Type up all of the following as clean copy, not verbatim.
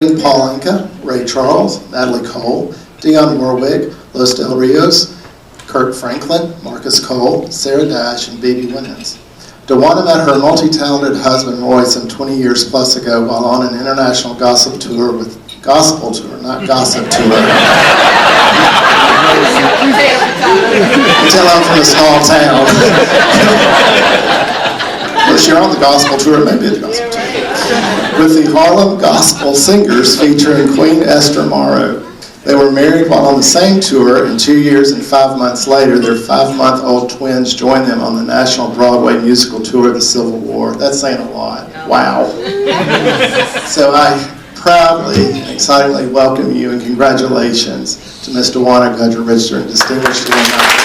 Paul Anka, Ray Charles, Natalie Cole, Dionne Warwick, Los Del Rios, Kurt Franklin, Marcus Cole, Sarah Dash, and Bebe Winans. Dawana met her multi-talented husband Roy some 20 years plus ago while on an international gospel tour not gossip tour. Tell I'm from a small town. If you're on the gospel tour, it may be the gospel tour. With the Harlem Gospel Singers featuring Queen Esther Morrow. They were married while on the same tour, and 2 years and 5 months later, their 5-month-old twins joined them on the national Broadway musical tour of the Civil War. That's saying a lot. Wow. So I proudly and excitingly welcome you and congratulations to Ms. Dawana Gudger-Richter and distinguished alumni.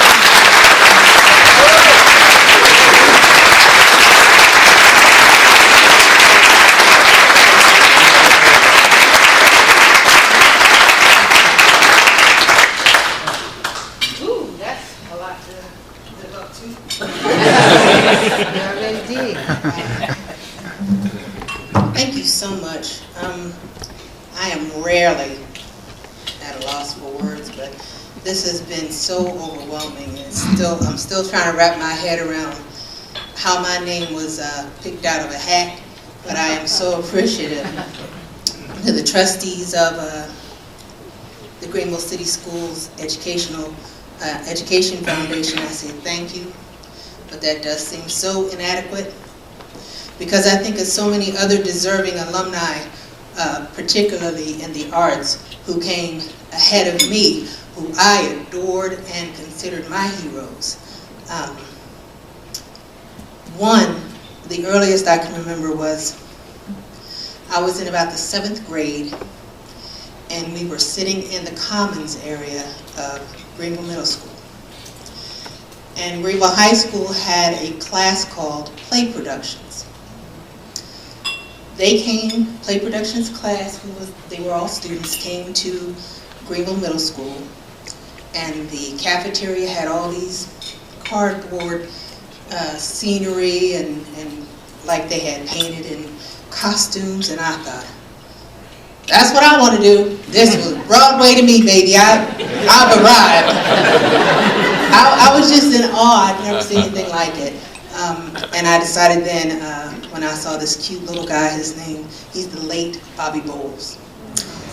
Thank you so much. I am rarely at a loss for words, but this has been so overwhelming. I'm still trying to wrap my head around how my name was picked out of a hat, but I am so appreciative to the trustees of the Greenville City Schools Education Foundation. I say thank you, but that does seem so inadequate, because I think of so many other deserving alumni, particularly in the arts, who came ahead of me, who I adored and considered my heroes. The earliest I can remember was, I was in about the 7th grade, and we were sitting in the commons area of Greenville Middle School. And Greenville High School had a class called Play Productions. Play Productions class, they were all students, came to Greenville Middle School, and the cafeteria had all these cardboard scenery and like they had painted in costumes, and I thought, that's what I want to do. This was Broadway to me, baby. I've arrived. I was just in awe. I'd never seen anything like it. And I decided then, when I saw this cute little guy, he's the late Bobby Bowles.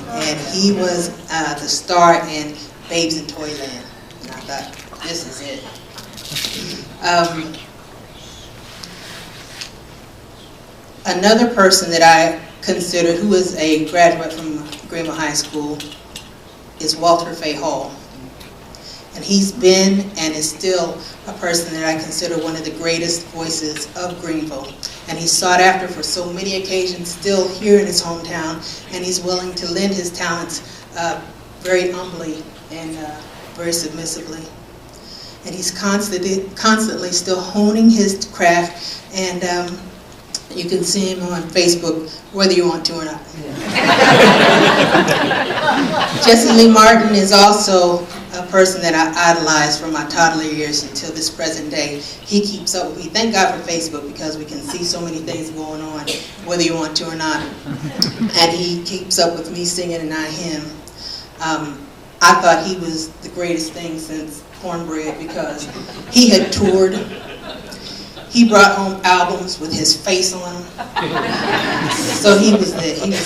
And he was the star in Babes in Toyland. And I thought, this is it. Another person that I considered, who is a graduate from Greenville High School, is Walter Fay Hall. And he's been and is still a person that I consider one of the greatest voices of Greenville. And he's sought after for so many occasions, still here in his hometown, and he's willing to lend his talents very humbly and very submissively. And he's constantly still honing his craft, and you can see him on Facebook, whether you want to or not. Jesse Lee Martin is also a person that I idolized from my toddler years until this present day. He keeps up with me. Thank God for Facebook, because we can see so many things going on, whether you want to or not. And he keeps up with me singing and I him. I thought he was the greatest thing since cornbread, because he had toured. He brought home albums with his face on them. So he was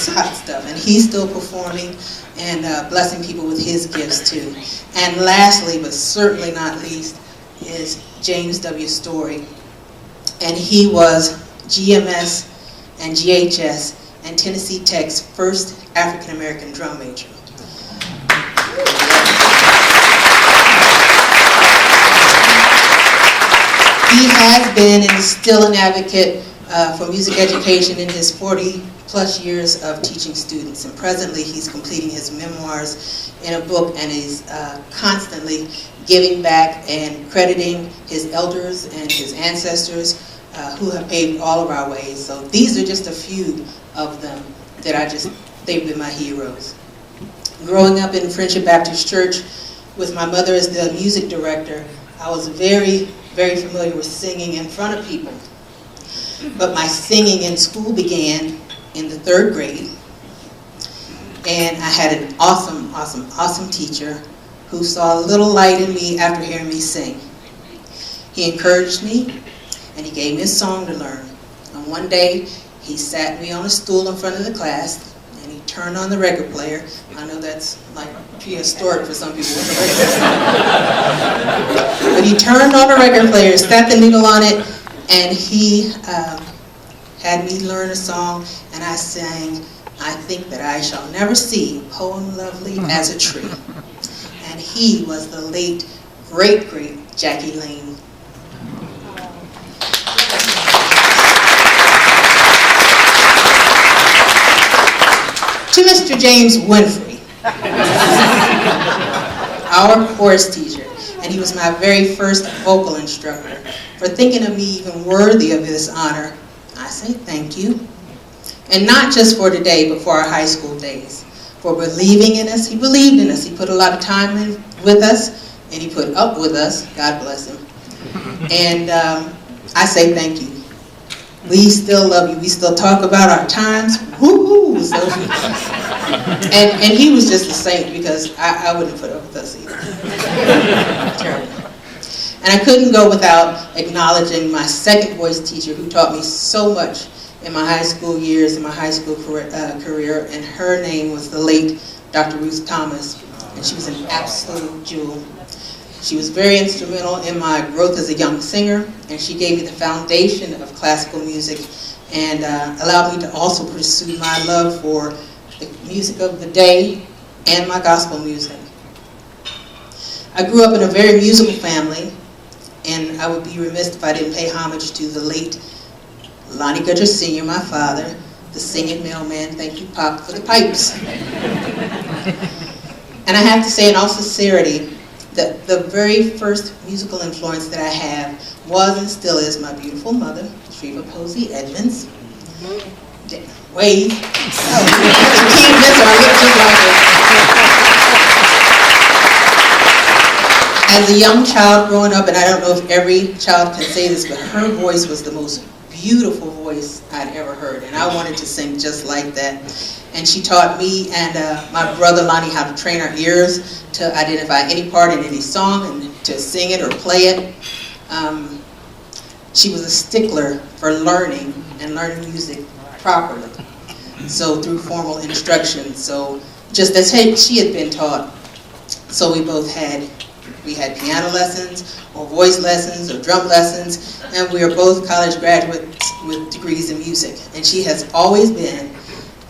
hot stuff. And he's still performing and blessing people with his gifts too. And lastly, but certainly not least, is James W. Story. And he was GMS and GHS and Tennessee Tech's first African American drum major. He has been and is still an advocate for music education in his 40-plus years of teaching students. And presently, he's completing his memoirs in a book, and is constantly giving back and crediting his elders and his ancestors who have paved all of our ways. So these are just a few of them that they've been my heroes. Growing up in Friendship Baptist Church with my mother as the music director, I was very familiar with singing in front of people. But my singing in school began in the 3rd grade And I had an awesome, awesome, awesome teacher who saw a little light in me after hearing me sing. He encouraged me, and he gave me a song to learn. And one day, he sat me on a stool in front of the class, and he turned on the record player. I know that's like prehistoric for some people with a record player. But he turned on the record player, sat the needle on it, and he had me learn a song, and I sang, "I think that I shall never see a poem lovely as a tree." And he was the late, great, great Jackie Lane. To Mr. James Winfrey, our chorus teacher, and he was my very first vocal instructor. For thinking of me even worthy of this honor, I say thank you. And not just for today, but for our high school days. For believing in us, he believed in us. He put a lot of time in with us, and he put up with us. God bless him. And I say thank you. We still love you. We still talk about our times. Woo-hoo! So, and he was just a saint, because I wouldn't put up with us either. Terrible. And I couldn't go without acknowledging my second voice teacher, who taught me so much in my high school years, in my high school career, and her name was the late Dr. Ruth Thomas, and she was an absolute jewel. She was very instrumental in my growth as a young singer, and she gave me the foundation of classical music, and allowed me to also pursue my love for the music of the day and my gospel music. I grew up in a very musical family, and I would be remiss if I didn't pay homage to the late Lonnie Goodger Sr., my father, the singing mailman. Thank you, Pop, for the pipes. And I have to say in all sincerity that the very first musical influence that I have was and still is my beautiful mother, Shriva Posey Edmonds. Wave. Oh, you can't miss her. I look just like her. As a young child growing up, and I don't know if every child can say this, but her voice was the most beautiful voice I'd ever heard, and I wanted to sing just like that. And she taught me and my brother Lonnie how to train our ears to identify any part in any song and to sing it or play it. She was a stickler for learning and learning music properly, so through formal instruction. So just as she had been taught, so we had piano lessons, or voice lessons, or drum lessons, and we are both college graduates with degrees in music. And she has always been,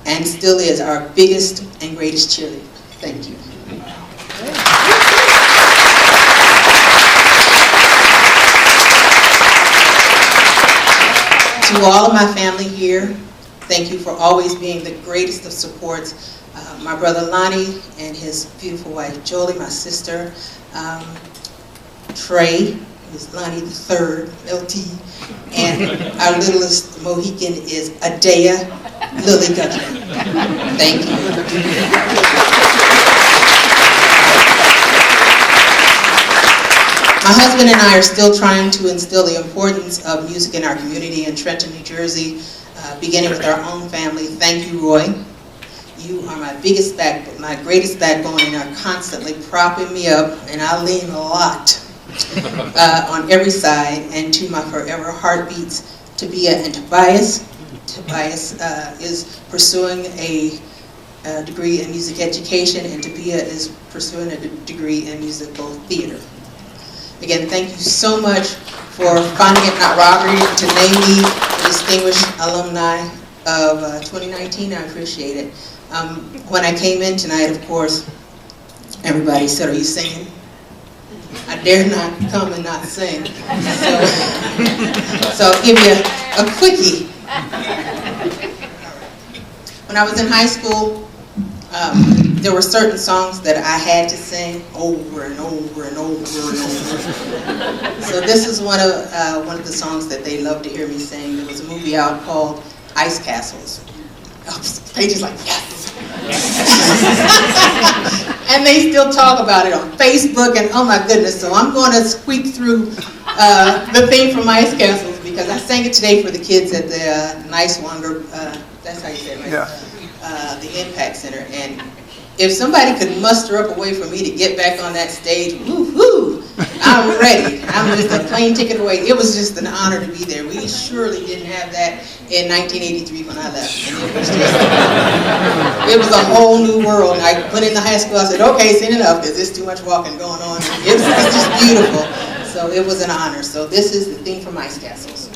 and still is, our biggest and greatest cheerleader. Thank you. To all of my family here, thank you for always being the greatest of supports. My brother Lonnie and his beautiful wife Jolie, my sister, Trey, who's Lonnie the third, LT, and our littlest Mohican is Adea Lily Guthrie. Thank you. My husband and I are still trying to instill the importance of music in our community in Trenton, New Jersey, beginning with our own family. Thank you, Roy. You are my biggest backbone, my greatest backbone, and are constantly propping me up, and I lean a lot on every side. And to my forever heartbeats, Tabia and Tobias. Tobias is pursuing a degree in music education, and Tabia is pursuing a degree in musical theater. Again, thank you so much for finding it not robbery to name me the distinguished alumni of 2019. I appreciate it. When I came in tonight, of course, everybody said, "Are you singing?" I dare not come and not sing. So I'll give you a quickie. When I was in high school, there were certain songs that I had to sing over and over and over and over. So this is one of the songs that they loved to hear me sing. There was a movie out called Ice Castles. They just like, yes. And they still talk about it on Facebook, and oh my goodness. So I'm going to squeak through the theme from Ice Castles, because I sang it today for the kids at the Nice Wonder, that's how you say it, right? Yeah. the Impact Center. And if somebody could muster up a way for me to get back on that stage, woo-hoo, I'm ready. I'm just a plane ticket away. It was just an honor to be there. We surely didn't have that in 1983 when I left. And it was a whole new world. And I went into high school, I said, okay, it's enough, because there's too much walking going on. It's just beautiful. So it was an honor. So this is the theme from Ice Castles.